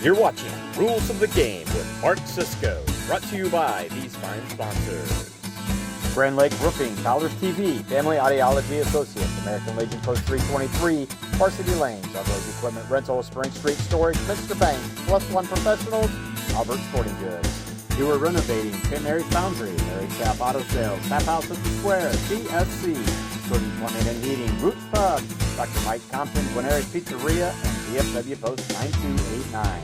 You're watching Rules of the Game with Mark Cisco, brought to you by these fine sponsors. Grand Lake Roofing, Fowler's TV, Family Audiology Associates, American Legion Post 323, Varsity Lanes, ROG Equipment Rental, Spring Street Storage, Mr. Bank, Plus One Professionals, Albert Sporting Goods. You are renovating St. Mary's Foundry, Mary Chap Auto Sales, Tap House at the Square, CSC, including Plumbing and Heating, Roots Pub, Dr. Mike Compton, Guaneri's Pizzeria, and DFW Post 9289.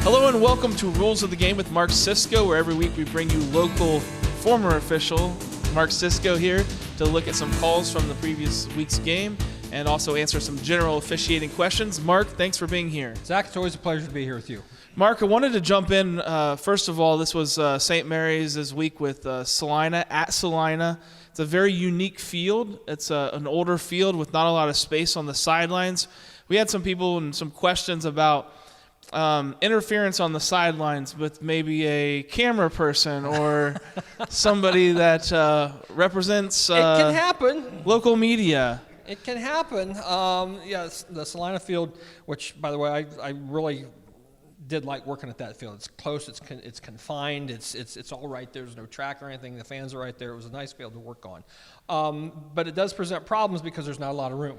Hello and welcome to Rules of the Game with Mark Cisco, where every week we bring you local former official Mark Cisco here to look at some calls from the previous week's game and also answer some general officiating questions. Mark, thanks for being here. Zach, it's always a pleasure to be here with you. Mark, I wanted to jump in. First of all, this was St. Mary's this week with Celina at Celina. It's a very unique field. It's an older field with not a lot of space on the sidelines. We had some people and some questions about interference on the sidelines with maybe a camera person or somebody that represents it can happen. Local media. It can happen. Yes, the Celina field, which, by the way, I really did like working at that field. It's close. It's confined. It's all right. There's no track or anything. The fans are right there. It was a nice field to work on. But it does present problems because there's not a lot of room.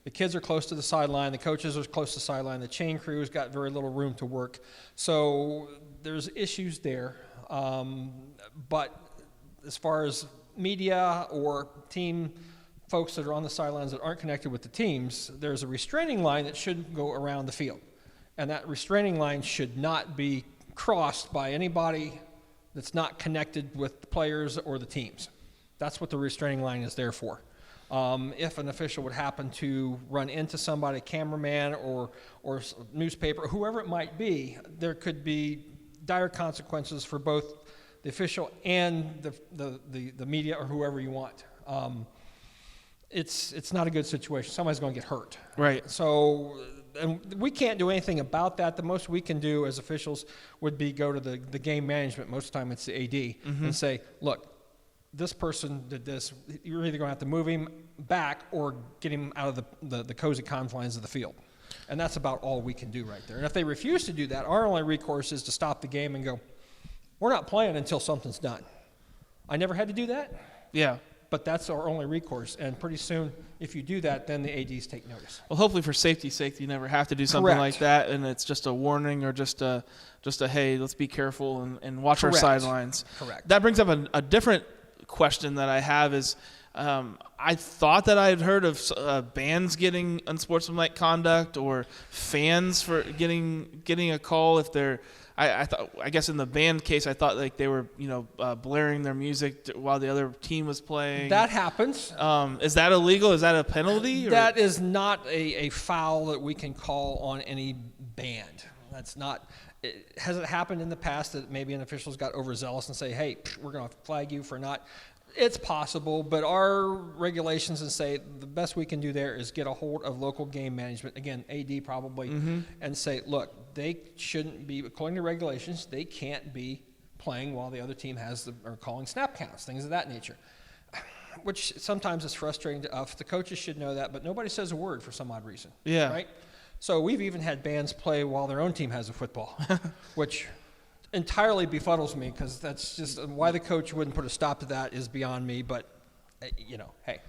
The kids are close to the sideline. The coaches are close to the sideline. The chain crew's got very little room to work. So there's issues there. But as far as media or team folks that are on the sidelines that aren't connected with the teams, there's a restraining line that should go around the field. And that restraining line should not be crossed by anybody that's not connected with the players or the teams. That's what the restraining line is there for. If an official would happen to run into somebody, cameraman or newspaper, whoever it might be, there could be dire consequences for both the official and the media or whoever you want. It's not a good situation. Somebody's going to get hurt. Right. So, and we can't do anything about that. The most we can do as officials would be go to the game management. Most of the time it's the AD and say, look, this person did this. You're either going to have to move him back or get him out of the cozy confines of the field. And that's about all we can do right there. And if they refuse to do that, our only recourse is to stop the game and go, we're not playing until something's done. I never had to do that. Yeah. But that's our only recourse. And pretty soon, if you do that, then the ADs take notice. Well, hopefully for safety's sake, you never have to do something like that, and it's just a warning or just a hey, let's be careful and watch our sidelines. Correct. That brings up a different question that I have is I thought that I had heard of bands getting unsportsmanlike conduct or fans for getting a call if they're I guess in the band case I thought like they were blaring their music while the other team was playing. That happens. Is that illegal? Is that a penalty? That is not a foul that we can call on any band. That's not. Has it happened in the past that maybe an official's got overzealous and say, hey, we're going to flag you for not? It's possible, but our regulations and say the best we can do there is get a hold of local game management, again, AD probably, and say, look, they shouldn't be, according to regulations, they can't be playing while the other team are calling snap counts, things of that nature, which sometimes is frustrating to us. The coaches should know that, but nobody says a word for some odd reason. Yeah. Right? So we've even had bands play while their own team has a football, which entirely befuddles me because that's just why the coach wouldn't put a stop to that is beyond me. But hey.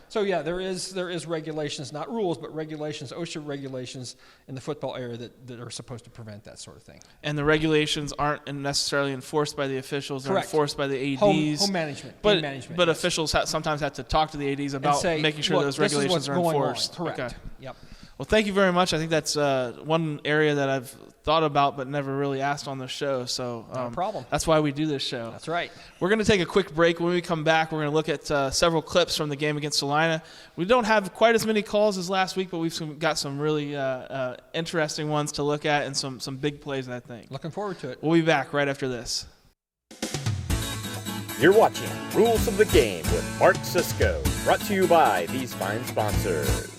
So there is regulations, not rules, but regulations, OSHA regulations in the football area that are supposed to prevent that sort of thing. And the regulations aren't necessarily enforced by the officials; they're enforced by the ADs. Home management, but game management. But yes. Officials sometimes have to talk to the ADs about making sure those regulations are enforced. Correct. Okay. Yep. Well, thank you very much. I think that's one area that I've thought about but never really asked on the show. So no problem. That's why we do this show. That's right. We're going to take a quick break. When we come back, we're going to look at several clips from the game against Celina. We don't have quite as many calls as last week, but we've got some really interesting ones to look at and some big plays, I think. Looking forward to it. We'll be back right after this. You're watching Rules of the Game with Mark Cisco, brought to you by these fine sponsors.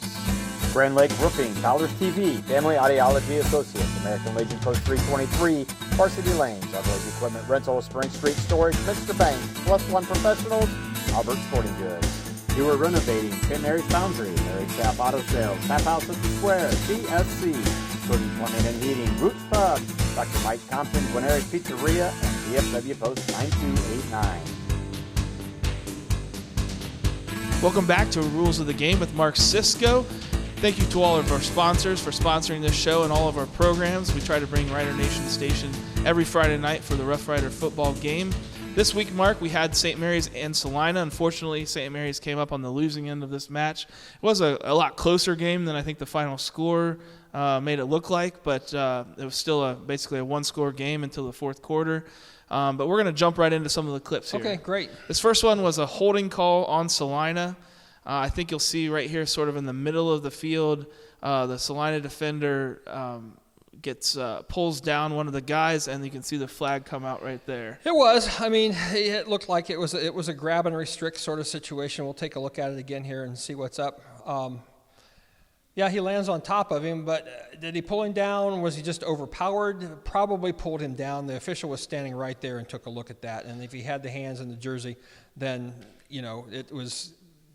Grand Lake Roofing, Fowler's TV, Family Audiology Associates, American Legion Post 323, Varsity Lanes, ROG Equipment Rental, Spring Street Storage, Mr. Bank, Plus One Professionals, Albert Sporting Goods. You are renovating St. Mary's Foundry, Mary's Staff Auto Sales, Tap House at the Square, CSC, including Plumbing and Heating, Roots Pub, Dr. Mike Compton, Gwinnerick Pizzeria, and DFW Post 9289. Welcome back to Rules of the Game with Mark Cisco. Thank you to all of our sponsors for sponsoring this show and all of our programs. We try to bring Rider Nation Station every Friday night for the Rough Rider football game. This week, Mark, we had St. Mary's and Celina. Unfortunately, St. Mary's came up on the losing end of this match. It was a lot closer game than I think the final score made it look like, but it was still basically a one-score game until the fourth quarter. But we're going to jump right into some of the clips here. Okay, great. This first one was a holding call on Celina. I think you'll see right here sort of in the middle of the field, the Celina defender pulls down one of the guys, and you can see the flag come out right there. It was. I mean, it looked like it was a grab and restrict sort of situation. We'll take a look at it again here and see what's up. Yeah, he lands on top of him, but did he pull him down? Was he just overpowered? Probably pulled him down. The official was standing right there and took a look at that. And if he had the hands in the jersey, then, it was...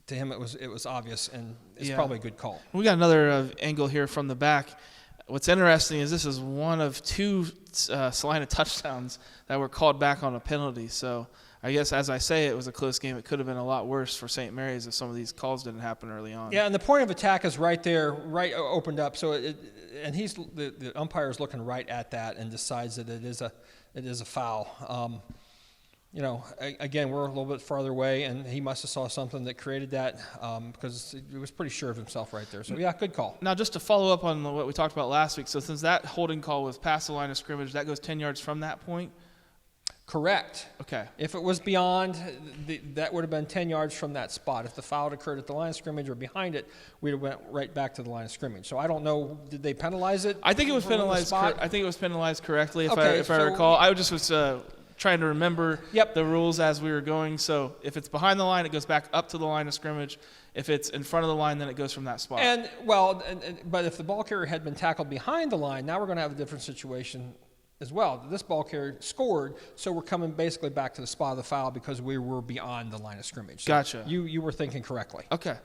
To him, it was obvious, and it's probably a good call. We got another angle here from the back. What's interesting is this is one of two Celina touchdowns that were called back on a penalty. So I guess, as I say, it was a close game. It could have been a lot worse for St. Mary's if some of these calls didn't happen early on. Yeah, and the point of attack is right there, right opened up. So the umpire is looking right at that and decides that it is a foul. Again, we're a little bit farther away, and he must have saw something that created that because he was pretty sure of himself right there. So, yeah, good call. Now, just to follow up on what we talked about last week, so since that holding call was past the line of scrimmage, that goes 10 yards from that point? Correct. Okay. If it was beyond, that would have been 10 yards from that spot. If the foul had occurred at the line of scrimmage or behind it, we'd have went right back to the line of scrimmage. So I don't know, did they penalize it? I think it was penalized. I think it was penalized correctly, if I recall. I just was trying to remember the rules as we were going. So if it's behind the line, it goes back up to the line of scrimmage. If it's in front of the line, then it goes from that spot. But if the ball carrier had been tackled behind the line, now we're going to have a different situation as well. This ball carrier scored, so we're coming basically back to the spot of the foul because we were beyond the line of scrimmage. So gotcha. You were thinking correctly. Okay.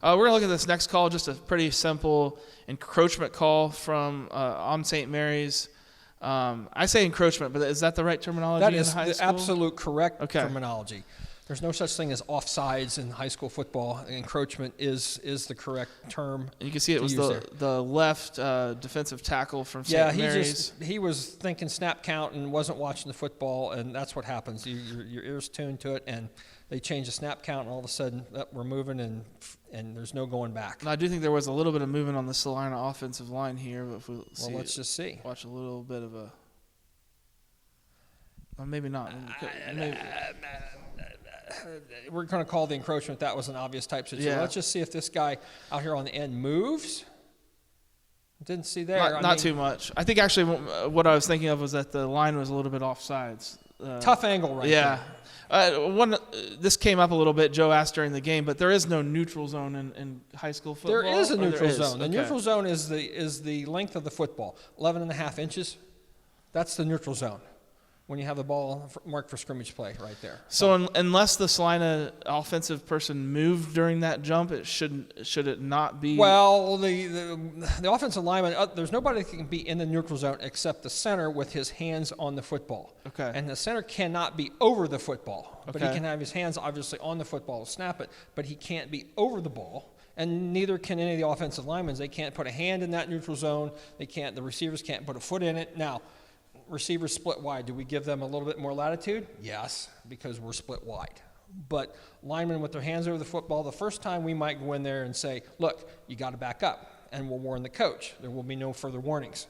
We're going to look at this next call, just a pretty simple encroachment call from on St. Mary's. I say encroachment, but is that the right terminology in high school? That is the absolute correct terminology. There's no such thing as offsides in high school football. Encroachment is the correct term. You can see it was the left defensive tackle from St. Mary's. He was thinking snap count and wasn't watching the football, and that's what happens. Your ears tuned to it, and they change the snap count, and all of a sudden we're moving, and there's no going back. I do think there was a little bit of movement on the Celina offensive line here. But if let's just see. Watch a little bit of a. Well, maybe not. Maybe. We're going to call the encroachment. That was an obvious type situation. Yeah. Let's just see if this guy out here on the end moves. Didn't see there. Not too much. I think actually what I was thinking of was that the line was a little bit offsides. Tough angle right there. This came up a little bit. Joe asked during the game, but there is no neutral zone in high school football. There is a neutral zone. The neutral zone is the length of the football, 11.5 inches. That's the neutral zone when you have the ball marked for scrimmage play right there. So unless the Celina offensive person moved during that jump, should it not be? Well, the offensive lineman, there's nobody that can be in the neutral zone except the center with his hands on the football. Okay. And the center cannot be over the football, but he can have his hands obviously on the football to snap it, but he can't be over the ball. And neither can any of the offensive linemen. They can't put a hand in that neutral zone. The receivers can't put a foot in it. Now, receivers split wide. Do we give them a little bit more latitude? Yes, because we're split wide. But linemen with their hands over the football, the first time we might go in there and say, look, you got to back up, and we'll warn the coach. There will be no further warnings.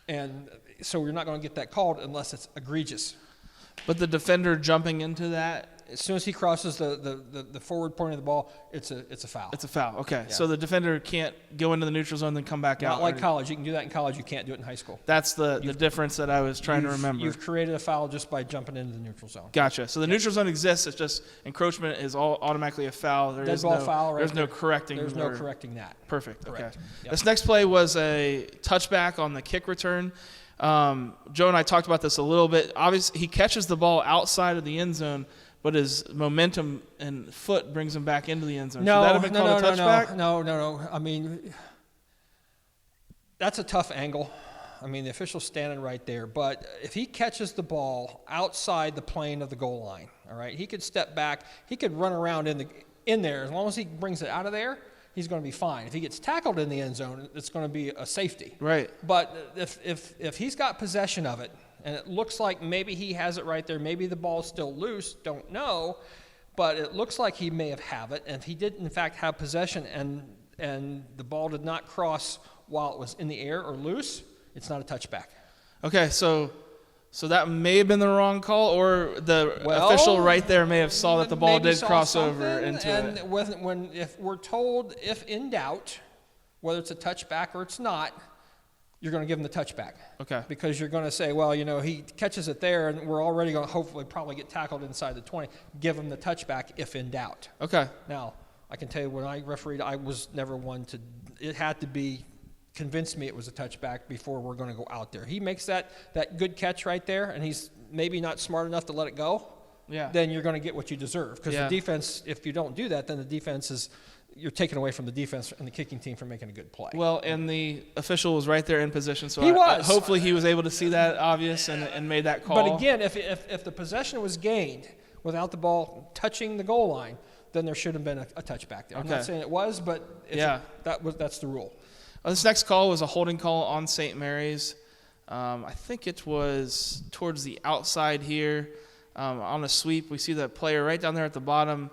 And so we're not going to get that called unless it's egregious. But the defender jumping into that, as soon as he crosses the forward point of the ball, it's a foul. It's a foul. Okay. Yeah. So the defender can't go into the neutral zone and then come back out. Not like college. You can do that in college. You can't do it in high school. That's the difference that I was trying to remember. You've created a foul just by jumping into the neutral zone. Gotcha. So the neutral zone exists. It's just encroachment is automatically a foul. Dead ball foul. Right there's there. No correcting. There's no correcting that. Perfect. Correct. Okay. Yep. This next play was a touchback on the kick return. Joe and I talked about this a little bit. Obviously, he catches the ball outside of the end zone, but his momentum and foot brings him back into the end zone. No, Should that have been called a touchback? No. I mean, that's a tough angle. I mean, the official's standing right there. But if he catches the ball outside the plane of the goal line, all right, he could step back. He could run around in there. As long as he brings it out of there, he's going to be fine. If he gets tackled in the end zone, it's going to be a safety. Right. But if he's got possession of it, and it looks like maybe he has it right there, maybe the ball's still loose, don't know, but it looks like he may have it. And if he did, in fact, have possession and the ball did not cross while it was in the air or loose, it's not a touchback. Okay, so that may have been the wrong call, or the official right there may have saw that the ball did cross over into it. And if we're told, if in doubt, whether it's a touchback or it's not, you're going to give him the touchback. Okay. Because you're going to say, well, he catches it there, and we're already going to hopefully probably get tackled inside the 20. Give him the touchback if in doubt. Okay. Now, I can tell you when I refereed, I was never one to – it had to be – convince me it was a touchback before we're going to go out there. He makes that good catch right there, and he's maybe not smart enough to let it go. Yeah. Then you're going to get what you deserve. Because the defense, if you don't do that, then the defense is – you're taking away from the defense and the kicking team from making a good play. Well, and the official was right there in position, so hopefully he was able to see that obvious and made that call. But again, if the possession was gained without the ball touching the goal line, then there should have been a touchback there. I'm not saying it was, but that's the rule. This next call was a holding call on St. Mary's. I think it was towards the outside here on a sweep. We see the player right down there at the bottom.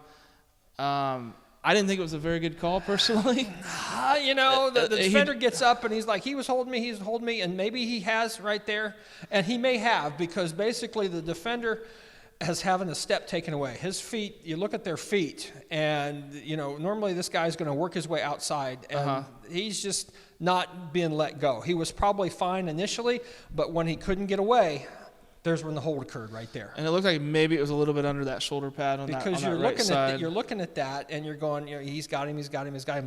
I didn't think it was a very good call, personally. The defender gets up, and he's like, he's holding me, and maybe he has right there, and he may have, because basically the defender has having a step taken away. His feet, you look at their feet, and, normally this guy's going to work his way outside, and he's just not being let go. He was probably fine initially, but when he couldn't get away, there's when the hold occurred right there. And it looked like maybe it was a little bit under that shoulder pad on that right side. Because you're looking at that, and you're going, he's got him,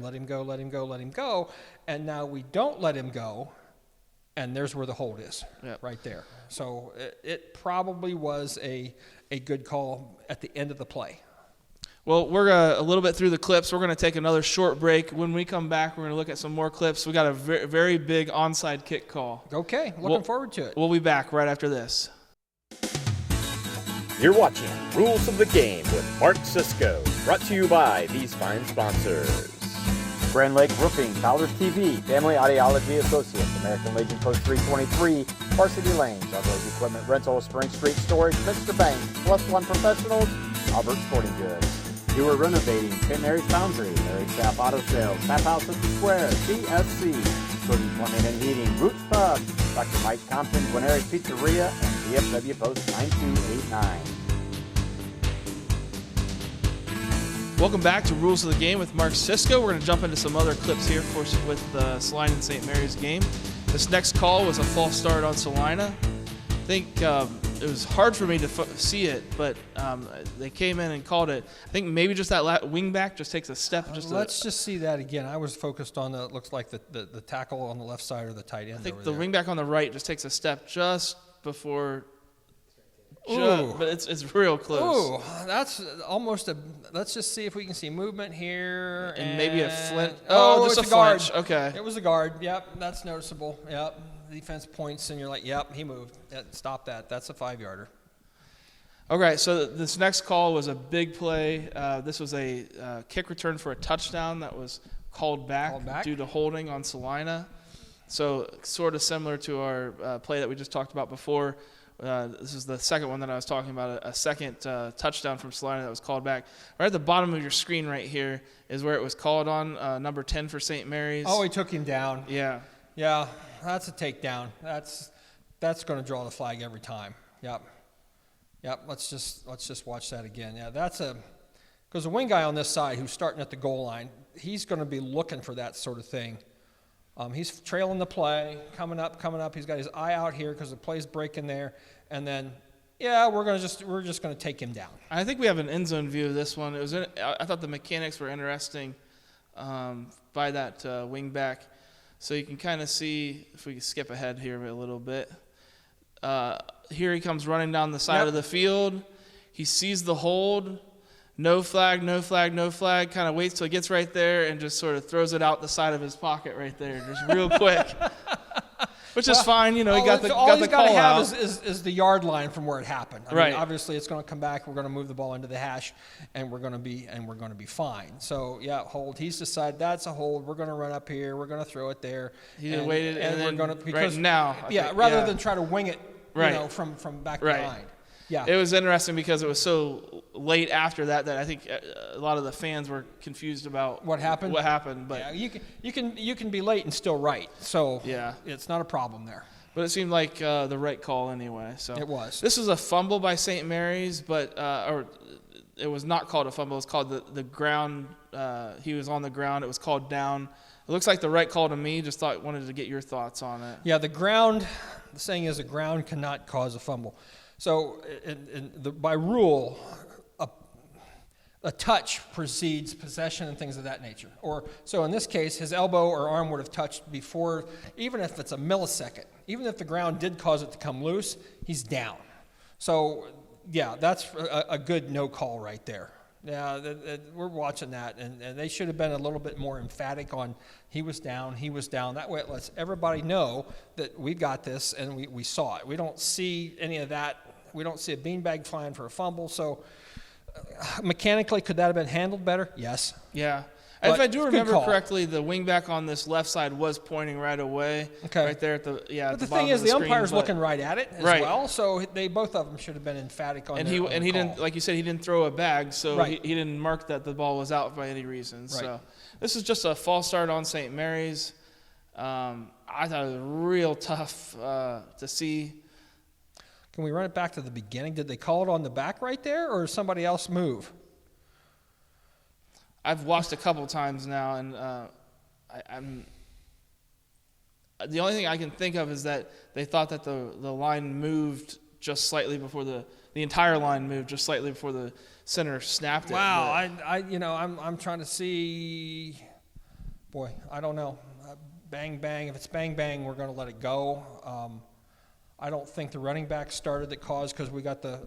let him go. And now we don't let him go, and there's where the hold is, right there. So it probably was a good call at the end of the play. Well, we're a little bit through the clips. We're going to take another short break. When we come back, we're going to look at some more clips. We got a very, very big onside kick call. Okay, looking forward to it. We'll be back right after this. You're watching Rules of the Game with Mark Cisco, brought to you by these fine sponsors. Grand Lake Roofing, Colors TV, Family Audiology Associates, American Legion Post 323, Varsity Lanes, ROG Equipment Rental, Spring Street Storage, Mr. Bank, Plus One Professionals, Albert Sporting Goods. You are renovating St. Mary's Foundry, Mary Staff Auto Sales, Tap House at the Square, CSC, Cody Plumbing and Heating, Roots Pub, Dr. Mike Compton, Guaneri's Pizzeria, and DFW Post 9289. Welcome back to Rules of the Game with Mark Cisco. We're going to jump into some other clips here with the Celina and St. Mary's game. This next call was a false start on Celina. I think it was hard for me to see it, but they came in and called it. I think maybe just that wing back just takes a step. Let's just see that again. I was focused on it looks like the tackle on the left side or the tight end. I think the wing back on the right just takes a step just before. But it's real close. Ooh, that's almost a. Let's just see if we can see movement here. And maybe a flint. Just a guard. Flinch. Okay. It was a guard. Yep, that's noticeable. Yep. Defense points, and you're like, yep, he moved. Stop that. That's a 5-yarder. Okay, so this next call was a big play. This was a kick return for a touchdown that was called back due to holding on Celina. So sort of similar to our play that we just talked about before. This is the second one that I was talking about, a second touchdown from Celina that was called back. Right at the bottom of your screen right here is where it was called on, number 10 for St. Mary's. Oh, he took him down. Yeah. Yeah, that's a takedown. That's going to draw the flag every time. Yep. Let's just watch that again. Yeah, because the wing guy on this side who's starting at the goal line, he's going to be looking for that sort of thing. He's trailing the play, coming up. He's got his eye out here because the play's breaking there, and then we're just going to take him down. I think we have an end zone view of this one. I thought the mechanics were interesting by that wing back. So you can kind of see, if we can skip ahead here a little bit. Here he comes running down the side of the field. He sees the hold, no flag, no flag, no flag, kind of waits till it gets right there and just sort of throws it out the side of his pocket right there, just real quick. Which is fine, you know, he got the call out. All he's got to have is the yard line from where it happened. I right. mean, obviously, it's going to come back. We're going to move the ball into the hash, and we're going to be fine. So yeah, hold. He's decided that's a hold. We're going to run up here. We're going to throw it there. He just waited, and we're going to because right now. Rather than try to wing it, right. you know, from back right. behind. Yeah, it was interesting because it was so late after that I think a lot of the fans were confused about what happened. But yeah, you can be late and still right. So yeah, it's not a problem there. But it seemed like the right call anyway. So it was. This was a fumble by St. Mary's, but or it was not called a fumble. It was called the ground. He was on the ground. It was called down. It looks like the right call to me. Just wanted to get your thoughts on it. Yeah, the ground. The saying is the ground cannot cause a fumble. So, by rule, a touch precedes possession and things of that nature. So in this case, his elbow or arm would have touched before, even if it's a millisecond. Even if the ground did cause it to come loose, he's down. So, yeah, that's a good no call right there. Yeah, we're watching that, and they should have been a little bit more emphatic on he was down. That way it lets everybody know that we got this and we saw it. We don't see any of that. We don't see a beanbag flying for a fumble. So mechanically, could that have been handled better? Yes. Yeah. If I do remember correctly, the wingback on this left side was pointing right away, right there at the But the thing is, the umpire's looking right at it as well, so both of them should have been emphatic on. And he didn't, like you said, he didn't throw a bag, so he didn't mark that the ball was out by any reason. Right. So this is just a false start on St. Mary's. I thought it was real tough to see. Can we run it back to the beginning? Did they call it on the back right there, or somebody else move? I've watched a couple times now, and I'm the only thing I can think of is that they thought that the line moved just slightly before the entire line moved just slightly before the center snapped it. Wow, I'm trying to see. Boy, I don't know. Bang bang. If it's bang bang, we're going to let it go. I don't think the running back started the cause because we got the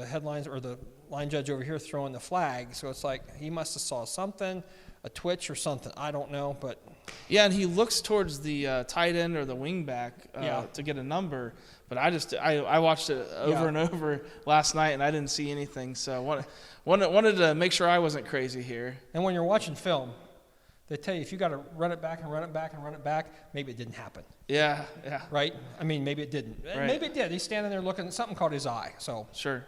headlines or the line judge over here throwing the flag. So it's like he must have saw something, a twitch or something. I don't know, but yeah, and he looks towards the tight end or the wing back to get a number. But I watched it over and over last night, and I didn't see anything. So wanted to make sure I wasn't crazy here. And when you're watching film, they tell you if you got to run it back and run it back and run it back, maybe it didn't happen. Yeah. Right? I mean, maybe it didn't. Right. Maybe it did. He's standing there looking, something caught his eye. So sure.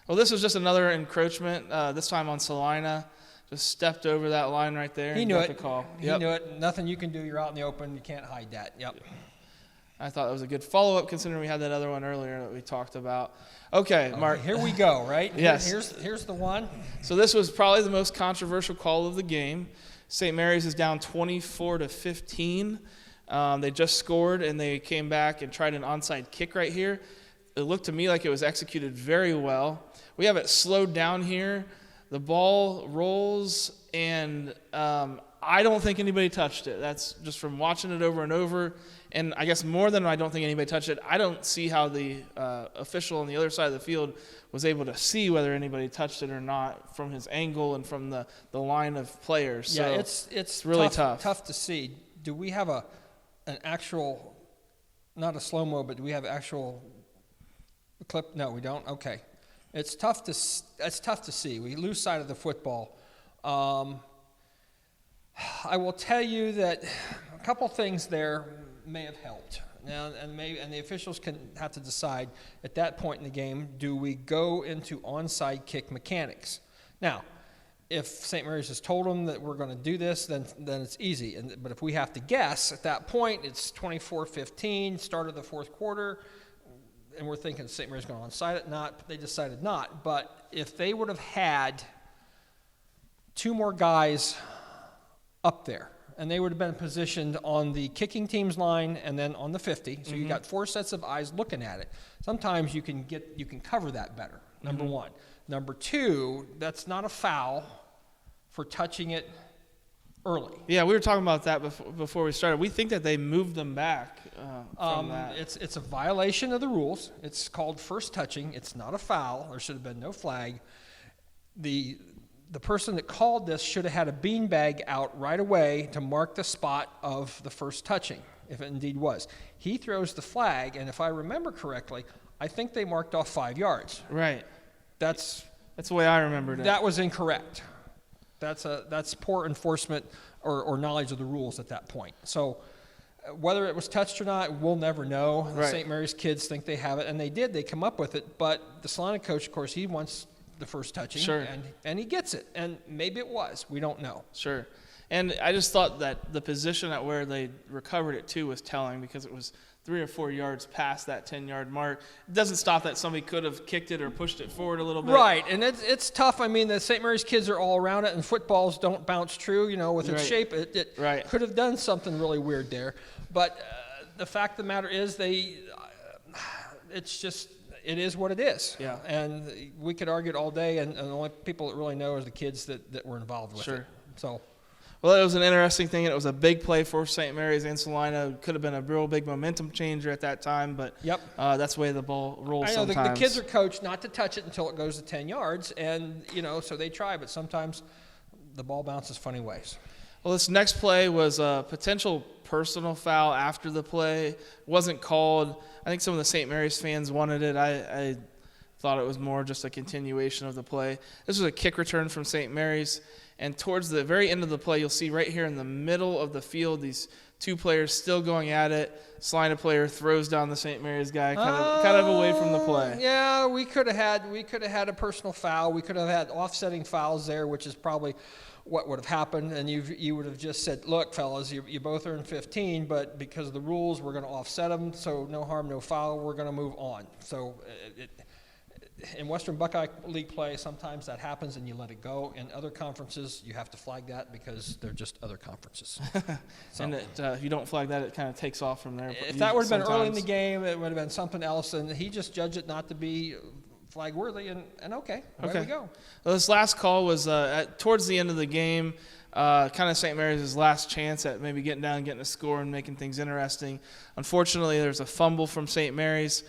Well, this was just another encroachment, this time on Celina. Just stepped over that line right there. He knew it. The call. He knew it. Nothing you can do. You're out in the open. You can't hide that. Yep. I thought that was a good follow-up considering we had that other one earlier that we talked about. Okay, Mark. Here we go, right? Yes. Here's the one. So this was probably the most controversial call of the game. St. Mary's is down 24-15. They just scored, and they came back and tried an onside kick right here. It looked to me like it was executed very well. We have it slowed down here. The ball rolls, and I don't think anybody touched it. That's just from watching it over and over. And I guess more than I don't think anybody touched it, I don't see how the official on the other side of the field was able to see whether anybody touched it or not from his angle and from the line of players. Yeah, so it's really tough to see. Do we have an actual, not a slow-mo, but do we have actual clip? No, we don't? Okay. It's tough to see. We lose sight of the football. I will tell you that a couple things there may have helped. Now, and the officials can have to decide at that point in the game, do we go into onside kick mechanics? Now, if St. Mary's has told them that we're going to do this, then it's easy. But if we have to guess, at that point, it's 24-15, start of the fourth quarter, and we're thinking St. Mary's going to onside it. Not, they decided not. But if they would have had two more guys up there, and they would have been positioned on the kicking team's line and then on the 50. So you got four sets of eyes looking at it. Sometimes you can cover that better, number one. Number two, that's not a foul for touching it early. Yeah, we were talking about that before we started. We think that they moved them back from that. It's a violation of the rules. It's called first touching. It's not a foul. There should have been no flag. The person that called this should have had a beanbag out right away to mark the spot of the first touching, if it indeed was. He throws the flag, and if I remember correctly, I think they marked off 5 yards. Right. That's the way I remembered it. That was incorrect. That's poor enforcement or knowledge of the rules at that point. So whether it was touched or not, we'll never know. The Right. St. Mary's kids think they have it, and they did. They come up with it. But the Celina coach, of course, he wants the first touching, Sure. and he gets it. And maybe it was. We don't know. Sure. And I just thought that the position at where they recovered it to was telling, because it was 3 or 4 yards past that 10-yard mark. It doesn't stop that somebody could have kicked it or pushed it forward a little bit. Right, and it's tough. I mean, the St. Mary's kids are all around it, and footballs don't bounce true. With its Right. shape, it Right. could have done something really weird there. But the fact of the matter is, it's just, it is what it is. Yeah. And we could argue it all day, and the only people that really know are the kids that were involved with Sure. it. So. Well, it was an interesting thing, and it was a big play for St. Mary's and Celina. Could have been a real big momentum changer at that time, but Yep. That's the way the ball rolls I know sometimes. the kids are coached not to touch it until it goes to 10 yards, and, so they try, but sometimes the ball bounces funny ways. Well, this next play was a potential personal foul after the play. It wasn't called. I think some of the St. Mary's fans wanted it. I thought it was more just a continuation of the play. This was a kick return from St. Mary's. And towards the very end of the play, you'll see right here in the middle of the field, these two players still going at it. Celina player throws down the St. Mary's guy, kind of away from the play. Yeah, we could have had a personal foul. We could have had offsetting fouls there, which is probably what would have happened. And you would have just said, look, fellas, you both earned 15, but because of the rules, we're going to offset them. So no harm, no foul. We're going to move on. So in Western Buckeye League play, sometimes that happens and you let it go. In other conferences, you have to flag that because they're just other conferences. So, And if you don't flag that, it kind of takes off from there. if that would have been early in the game, it would have been something else. And he just judged it not to be flag worthy. And okay, away we go. Well, this last call was towards the end of the game. Kind of St. Mary's' last chance at maybe getting down, getting a score, and making things interesting. Unfortunately, there's a fumble from St. Mary's.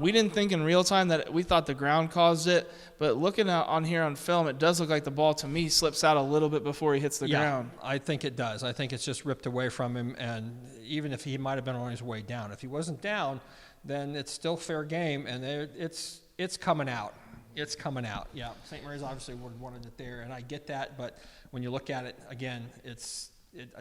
We didn't think in real time that we thought the ground caused it, but looking on here on film, it does look like the ball, to me, slips out a little bit before he hits the ground. I think it does. I think it's just ripped away from him, and even if he might have been on his way down. If he wasn't down, then it's still fair game, and it's coming out. It's coming out. Yeah, St. Mary's obviously would have wanted it there, and I get that, but when you look at it, again, it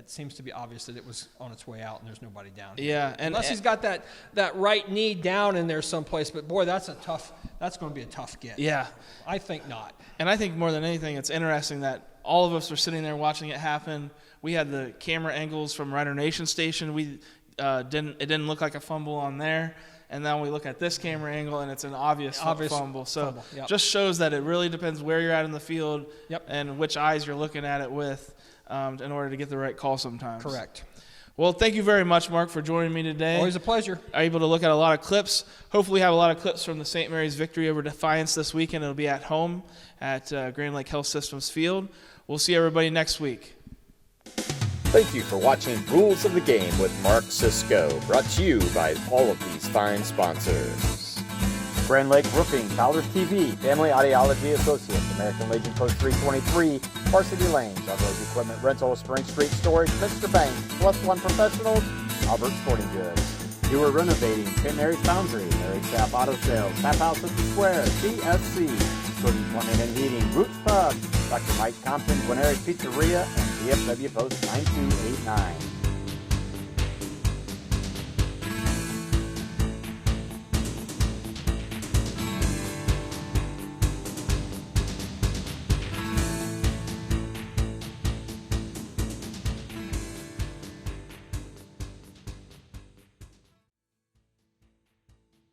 seems to be obvious that it was on its way out and there's nobody down. Yeah, unless he's got that right knee down in there someplace, but boy, that's going to be a tough get. Yeah. I think not. And I think more than anything, it's interesting that all of us were sitting there watching it happen. We had the camera angles from Rider Nation Station. It didn't look like a fumble on there. And now we look at this camera angle, and it's an obvious fumble. So yep. Just shows that it really depends where you're at in the field Yep. and which eyes you're looking at it with in order to get the right call sometimes. Correct. Well, thank you very much, Mark, for joining me today. Always a pleasure. Able to look at a lot of clips. Hopefully have a lot of clips from the St. Mary's victory over Defiance this weekend. It'll be at home at Grand Lake Health Systems Field. We'll see everybody next week. Thank you for watching Rules of the Game with Mark Cisco, brought to you by all of these fine sponsors. Grand Lake Roofing, Powers TV, Family Audiology Associates, American Legion Post 323, Varsity Lanes, ROG Equipment Rental, Spring Street Storage, Mr. Bank, Plus One Professionals, Albert Sporting Goods. You are renovating St. Mary's Foundry, Mary Staff Auto Sales, Tap House at the Square, CSC, Cody Plumbing and Heating, Roots Pub, Dr. Mike Compton, Gwinnett Pizzeria, and DFW Post 9289.